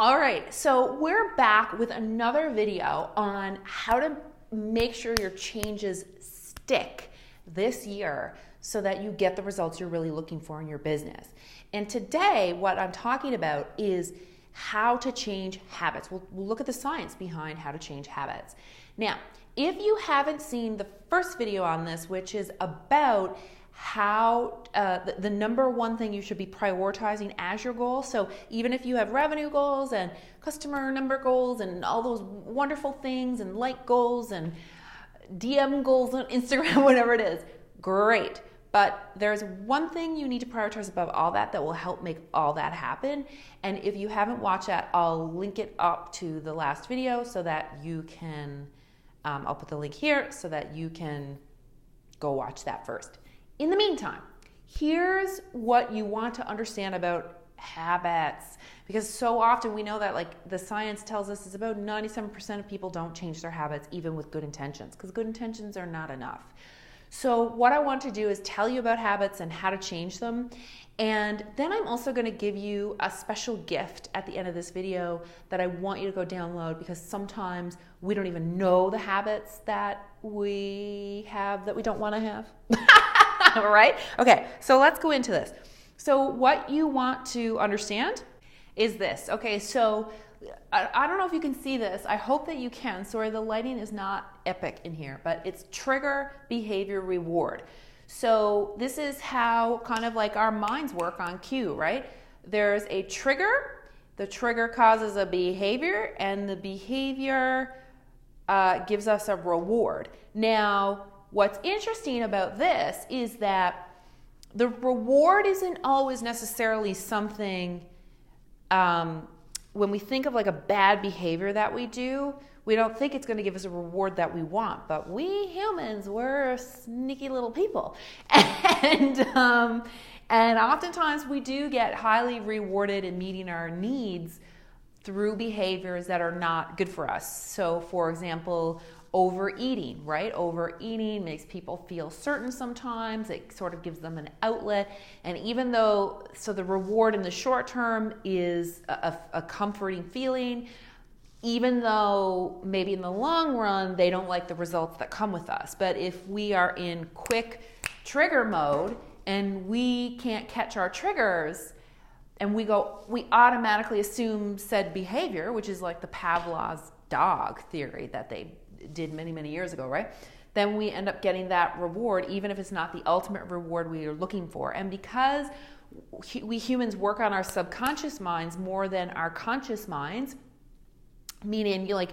All right, so we're back with another video on how to make sure your changes stick this year so that you get the results you're really looking for in your business. And today, what I'm talking about is how to change habits. We'll look at the science behind how to change habits. Now, if you haven't seen the first video on this, which is about how the number one thing you should be prioritizing as your goal. So even if you have revenue goals and customer number goals and all those wonderful things and like goals and DM goals on Instagram, whatever it is, great. But there's one thing you need to prioritize above all that will help make all that happen. And if you haven't watched that, I'll link it up to the last video so that you can, I'll put the link here so that you can go watch that first. In the meantime, here's what you want to understand about habits, because so often we know that like the science tells us it's about 97% of people don't change their habits even with good intentions, because good intentions are not enough. So what I want to do is tell you about habits and how to change them. And then I'm also going to give you a special gift at the end of this video that I want you to go download, because sometimes we don't even know the habits that we have that we don't want to have. All right? Okay, so let's go into this. So what you want to understand is this. Okay, so I don't know if you can see this. I hope that you can. Sorry, the lighting is not epic in here, but it's trigger, behavior, reward. So this is how kind of like our minds work on cue, right? There's a trigger. The trigger causes a behavior, and the behavior gives us a reward. Now, what's interesting about this is that the reward isn't always necessarily something, when we think of like a bad behavior that we do, we don't think it's going to give us a reward that we want. But we humans, we're sneaky little people. And oftentimes we do get highly rewarded in meeting our needs through behaviors that are not good for us. So for example, overeating, right? Overeating makes people feel certain sometimes. It sort of gives them an outlet. And even though, so the reward in the short term is a comforting feeling, even though maybe in the long run, they don't like the results that come with us. But if we are in quick trigger mode and we can't catch our triggers, and we automatically assume said behavior, which is like the Pavlov's dog theory that they did many, many years ago, right? Then we end up getting that reward, even if it's not the ultimate reward we are looking for. And because we humans work on our subconscious minds more than our conscious minds, meaning you like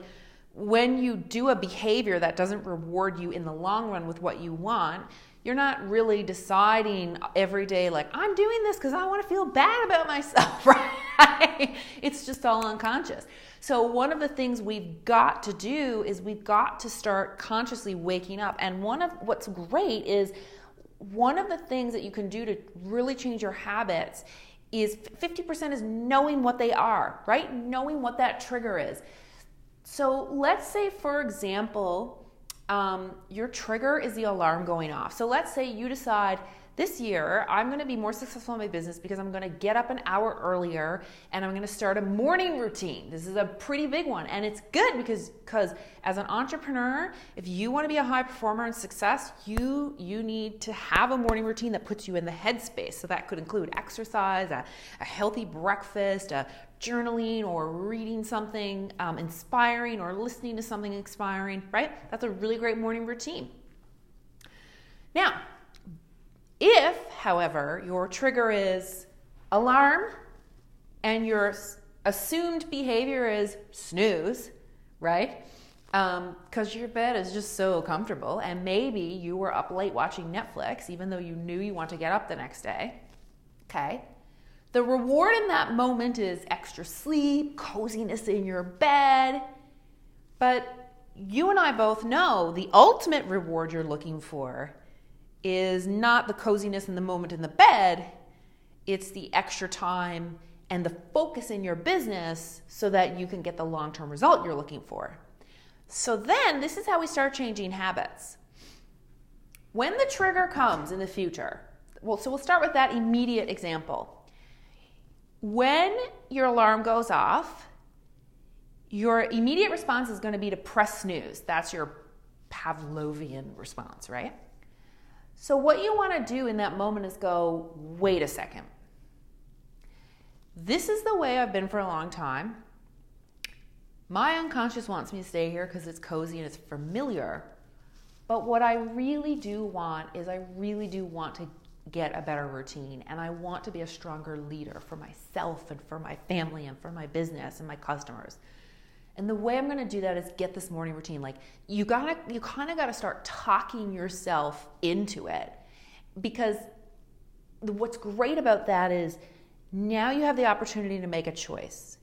when you do a behavior that doesn't reward you in the long run with what you want, you're not really deciding every day like, I'm doing this because I want to feel bad about myself, right? It's just all unconscious. So one of the things we've got to do is we've got to start consciously waking up. And what's great is one of the things that you can do to really change your habits is 50% is knowing what they are, right? Knowing what that trigger is. So let's say, for example, your trigger is the alarm going off. So let's say you decide this year I'm going to be more successful in my business because I'm going to get up an hour earlier and I'm going to start a morning routine. This is a pretty big one, and it's good because as an entrepreneur, if you want to be a high performer and success, you need to have a morning routine that puts you in the headspace. So that could include exercise, a healthy breakfast, journaling or reading something inspiring or listening to something inspiring, right? That's a really great morning routine. Now, if, however, your trigger is alarm and your assumed behavior is snooze, right? Because your bed is just so comfortable, and maybe you were up late watching Netflix even though you knew you want to get up the next day, okay? The reward in that moment is extra sleep, coziness in your bed, but you and I both know the ultimate reward you're looking for is not the coziness in the moment in the bed, it's the extra time and the focus in your business so that you can get the long-term result you're looking for. So then this is how we start changing habits. When the trigger comes in the future, we'll start with that immediate example. When your alarm goes off your immediate response is going to be to press snooze. That's your Pavlovian response, right? So what you want to do in that moment is go, wait a second. This is the way I've been for a long time. My unconscious wants me to stay here because it's cozy and it's familiar. But what I really do want is I really do want to get a better routine, and I want to be a stronger leader for myself and for my family and for my business and my customers. And the way I'm going to do that is get this morning routine. Like you kind of got to start talking yourself into it, because what's great about that is now you have the opportunity to make a choice.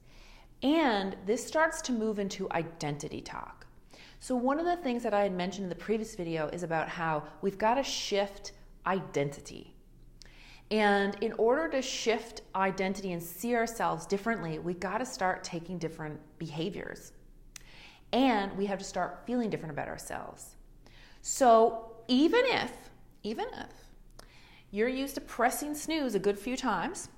And this starts to move into identity talk. So one of the things that I had mentioned in the previous video is about how we've got to shift identity. And in order to shift identity and see ourselves differently, we got to start taking different behaviors. And we have to start feeling different about ourselves. So even if you're used to pressing snooze a good few times,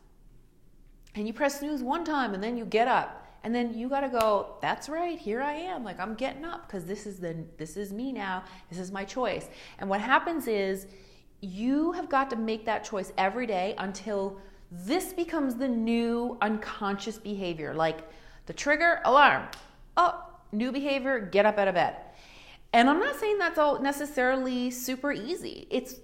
and you press snooze one time and then you get up, and then you got to go, that's right, here I am. Like I'm getting up because this is me now. This is my choice. And what happens is you have got to make that choice every day until this becomes the new unconscious behavior. Like the trigger, alarm. Oh, new behavior, get up out of bed. And I'm not saying that's all necessarily super easy. It's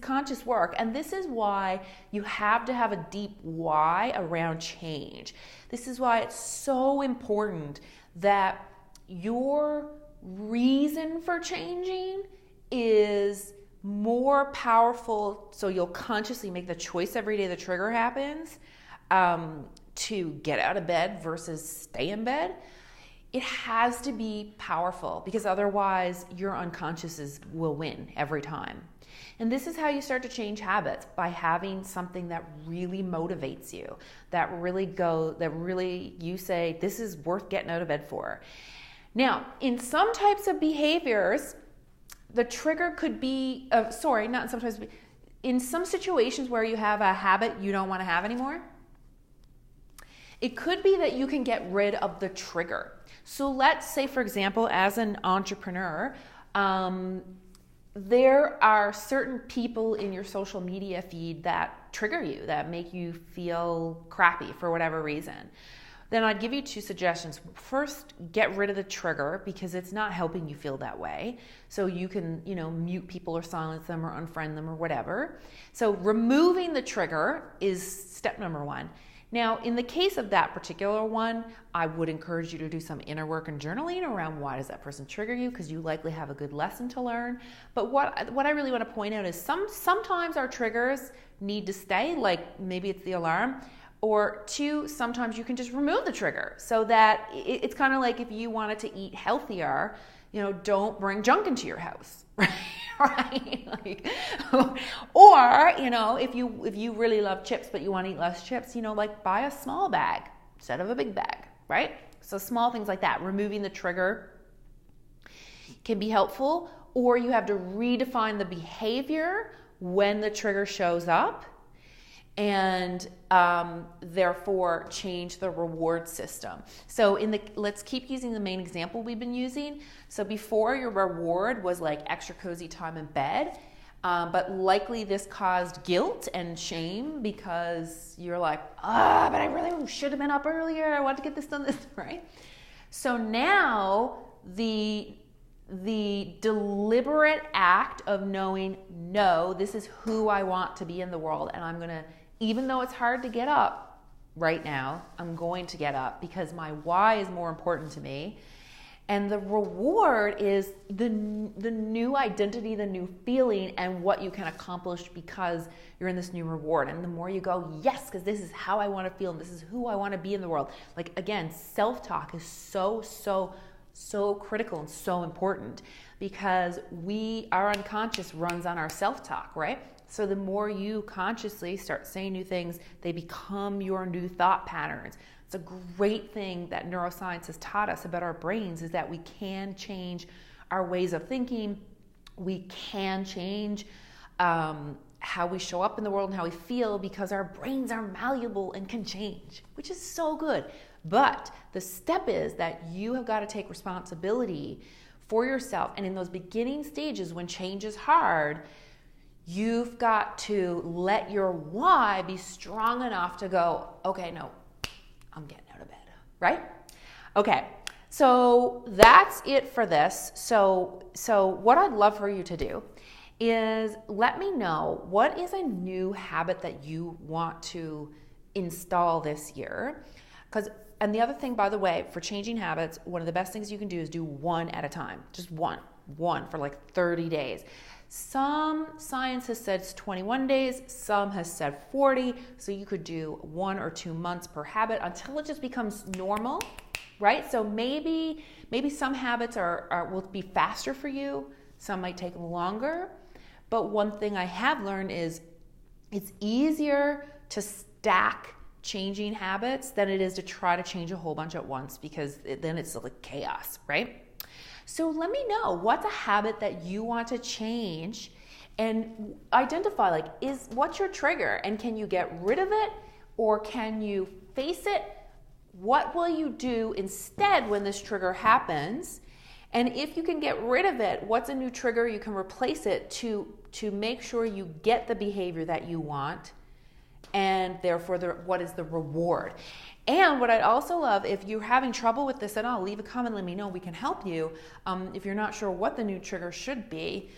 conscious work. And this is why you have to have a deep why around change. This is why it's so important that your reason for changing is more powerful, so you'll consciously make the choice every day the trigger happens to get out of bed versus stay in bed. It has to be powerful, because otherwise your unconscious will win every time. And this is how you start to change habits, by having something that really motivates you, that really you say, this is worth getting out of bed for. Now, in some types of behaviors, the trigger could be, in some situations where you have a habit you don't want to have anymore, it could be that you can get rid of the trigger. So let's say, for example, as an entrepreneur, there are certain people in your social media feed that trigger you, that make you feel crappy for whatever reason. Then I'd give you two suggestions. First, get rid of the trigger, because it's not helping you feel that way. So you can, mute people or silence them or unfriend them or whatever. So removing the trigger is step number one. Now, in the case of that particular one, I would encourage you to do some inner work and journaling around why does that person trigger you, because you likely have a good lesson to learn. But what I really want to point out is sometimes our triggers need to stay, like maybe it's the alarm. Or two, sometimes you can just remove the trigger, so that it's kind of like if you wanted to eat healthier, don't bring junk into your house, right? Or if you really love chips but you want to eat less chips, buy a small bag instead of a big bag, right? So small things like that, removing the trigger can be helpful. Or you have to redefine the behavior when the trigger shows up, and therefore change the reward system. So let's keep using the main example we've been using. So before, your reward was like extra cozy time in bed, but likely this caused guilt and shame, because you're like, but I really should have been up earlier. I wanted to get this done, right? So now the deliberate act of knowing, no, this is who I want to be in the world, and I'm gonna, even though it's hard to get up right now, I'm going to get up because my why is more important to me. And the reward is the new identity, the new feeling, and what you can accomplish because you're in this new reward. And the more you go, yes, because this is how I want to feel, and this is who I want to be in the world. Like, again, self-talk is so critical and so important, because our unconscious runs on our self-talk, right? So the more you consciously start saying new things, they become your new thought patterns. It's a great thing that neuroscience has taught us about our brains, is that we can change our ways of thinking. We can change how we show up in the world and how we feel, because our brains are malleable and can change, which is so good. But the step is that you have got to take responsibility for yourself. And in those beginning stages when change is hard, you've got to let your why be strong enough to go, okay, no, I'm getting out of bed, right? Okay, so that's it for this. So what I'd love for you to do is let me know what is a new habit that you want to install this year. And the other thing, by the way, for changing habits, one of the best things you can do is do one at a time. Just one for like 30 days. Some science has said it's 21 days, some has said 40. So you could do 1 or 2 months per habit until it just becomes normal, right? So maybe some habits will be faster for you. Some might take longer. But one thing I have learned is it's easier to stack changing habits than it is to try to change a whole bunch at once, because then it's like chaos, right? So let me know, what's a habit that you want to change, and identify what's your trigger, and can you get rid of it or can you face it? What will you do instead when this trigger happens? And if you can get rid of it, what's a new trigger you can replace it to make sure you get the behavior that you want, and therefore what is the reward? And what I'd also love, if you're having trouble with this at all, leave a comment, let me know, we can help you. If you're not sure what the new trigger should be,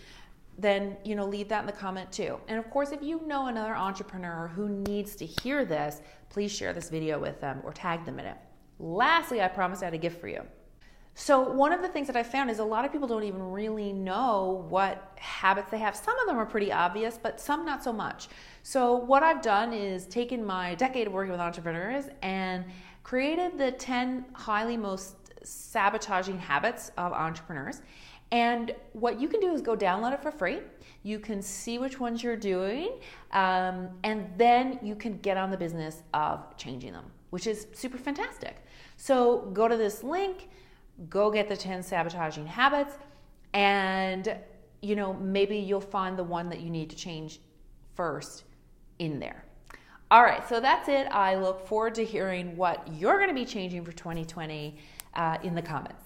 then leave that in the comment too. And of course, if you know another entrepreneur who needs to hear this, please share this video with them or tag them in it. Lastly, I promised I had a gift for you. So one of the things that I found is a lot of people don't even really know what habits they have. Some of them are pretty obvious, but some not so much. So what I've done is taken my decade of working with entrepreneurs and created the 10 highly most sabotaging habits of entrepreneurs. And what you can do is go download it for free. You can see which ones you're doing, and then you can get on the business of changing them, which is super fantastic. So go to this link, go get the 10 sabotaging habits, and maybe you'll find the one that you need to change first in there. All right, so that's it. I look forward to hearing what you're going to be changing for 2020 in the comments.